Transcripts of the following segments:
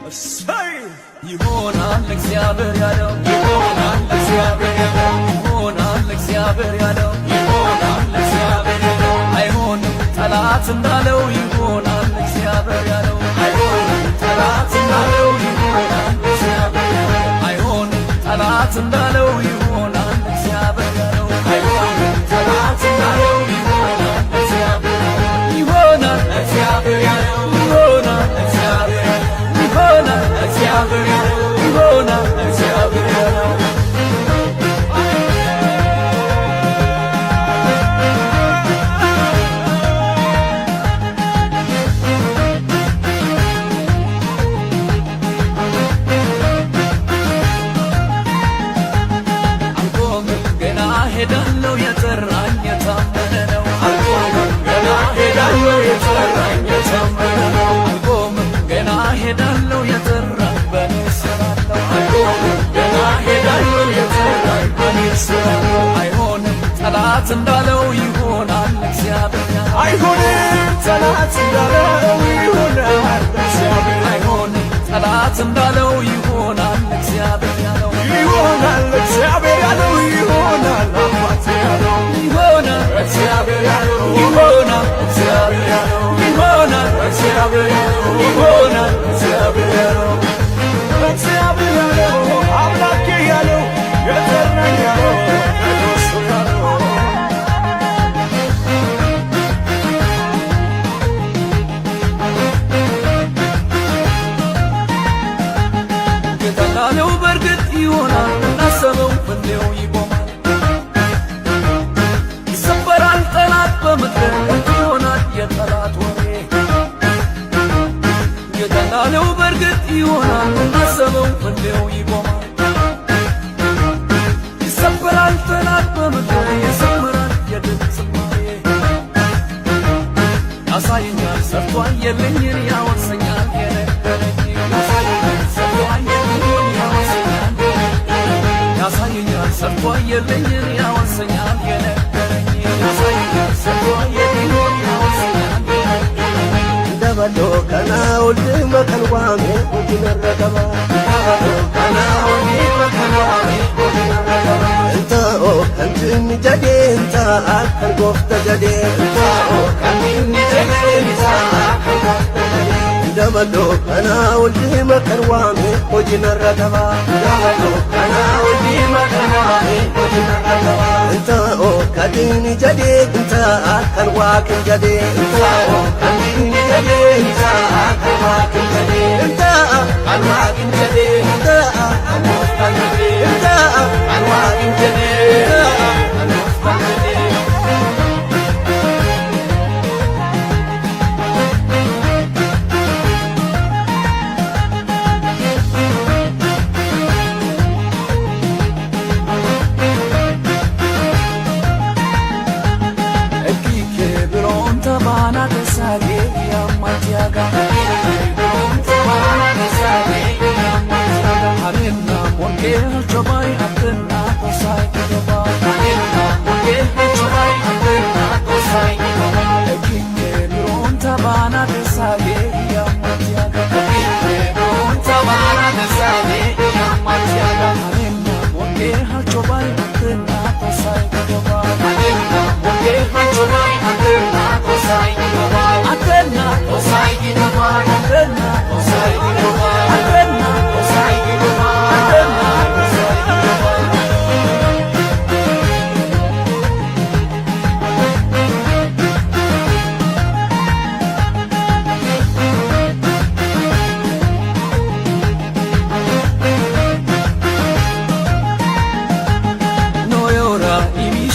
እሰይ ይሆናል እግዚአብሔር ያለው ይሆናል እግዚአብሔር ያለው ይሆናል እግዚአብሔር ያለው ይሆናል እግዚአብሔር ያለው አይሆንም ጠላት እንዳለው ይሆናል እግዚአብሔር ያለው አይሆንም ጠላት እንዳለው ይሆናል እግዚአብሔር ያለው አይሆንም ጠላት እንዳለው ይሆናል እግዚአብሔር ያለው አይሆንም ጠላት እንዳለው ይሆናል እግዚአብሔር ያለው ይሆናል እግዚአብሔር ያለው ይሆናል እግዚአብሔር ያለው ይሆናል እግዚአብሔር ያለው ይሆናል እግዚአብሔር ያለው ሄዳለው የጠራኝ የታመነ ነው አልቆምም ገና ሄዳለው የጠራኝ የታመነ ነው አልቆምም ገና ሄዳለው የጠራኝ በኔ ስራለው አልቆምም ገና ሄዳለው የጠራኝ በኔ ስራለው አይሆንም ጠላት እንዳለው ይሆናል እግዚአብሔር ያለው አይሆንም ጠላት እንዳለው ይሆናል እግዚአብሔር አይሆንም ጠላት እንዳለው ይሆናል እግዚአብሔር ያለው ይሆናል እግዚአብሔር ያለው ይሆናል አባቴ ያለው ይሆናል እግዚአብሔር ያለው ይሆናል እግዚአብሔር ያለው ይሆናል እግዚአብሔር ያለው ይሆናል እግዚአብሔር ያለው እግዚአብሔር ያለው አምላኬ ያለው የጠራኝ ያለው እሱ ያለው የተባለው በርግጥ ይሆናል እናሰበው ፍሬው ይቆማል ይሰበራል ጠላት በምድር ይሆናል የጠላት ወሬ የተባለው በርግጥ ይሆናል እናሰበው ፍሬው ይቆማል ይሰበራል ጠላት በምድር ይሰምራል የድል ዝማሬ ያሳየኛል ሰርቷል የለኝን ያወርሰኛል የነገረኝ ያሳየኛል ሰርቷል የለኝን ያወርሰኛል ያሳየኛል ሰርቷል የለኝን ያወርሰኛል የነገረኝ ያሳየኛል ሰርቷል የለኝን ያወርሰኛል እንደበሎ ከና ወልድ መከልዋሜ ወዲነረከባ እንደበሎ ከና ወልድ መከልዋሜ ወዲነረከባ እንታኦ ከንትን ጀዴ እንታ አከል ጎፍተ ጀዴ እንታኦ ከንትን ጀዴ እንታ አከል ጎፍተ ጀዴ እንደበሎ ከና ወልድ መከልዋሜ ወዲነረከባ እንደበሎ ከና ወልድ መከልዋሜ ወዲነረከባ እንታኦ ከንትን ጀዴ እንታ አከል ዋክን ጀዴ እንታኦ ከንትን ጀዴ እንታ አከል ዋክን ጀዴ እንታ አልዋክን ጀዴ እንታ አልዋክን ጀዴ እንታ አልዋክን ጀዴ አልዋክን ጀዴ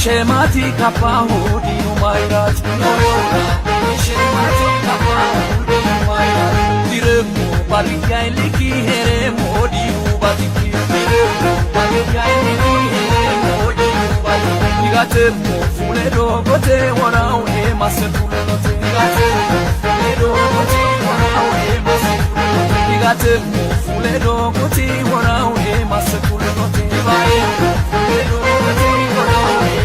Shemati kapahu dinu mairat noyora Shemati kapahu dinu mairat diremu balikai liki heremu dinu batiki diremu balikai liki heremu dinu batiki digatemu fuledo gote warau e masetulote digatemu fuledo gote warau e masetulote digatemu fuledo gote warau e masetulote digatemu fuledo gote warau e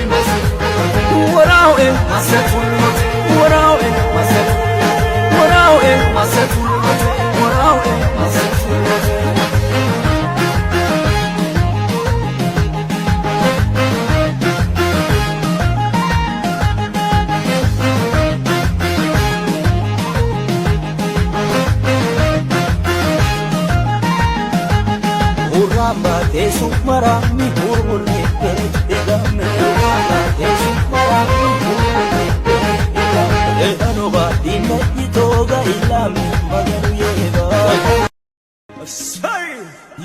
Warau e masetulote warau e masetulote warau e masetulote warau e masetulote teessuma maraami murmulee eegamme teessuma maraami murmulee eegamme anuma dinna itooga ilaamme magalu yeeba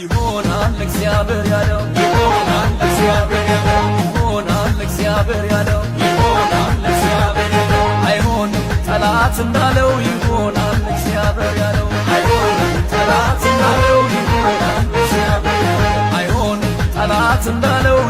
ይሆናል እግዚአብሔር ያለው ይሆናል እግዚአብሔር ያለው ይሆናል እግዚአብሔር ያለው ይሆናል እግዚአብሔር ያለው አይሆንም ጠላት እንዳለው ይሆናል እግዚአብሔር ያለው አይሆንም ጠላት እንዳለው ይሆናል እግዚአብሔር ያለው አይሆንም ጠላት እንዳለው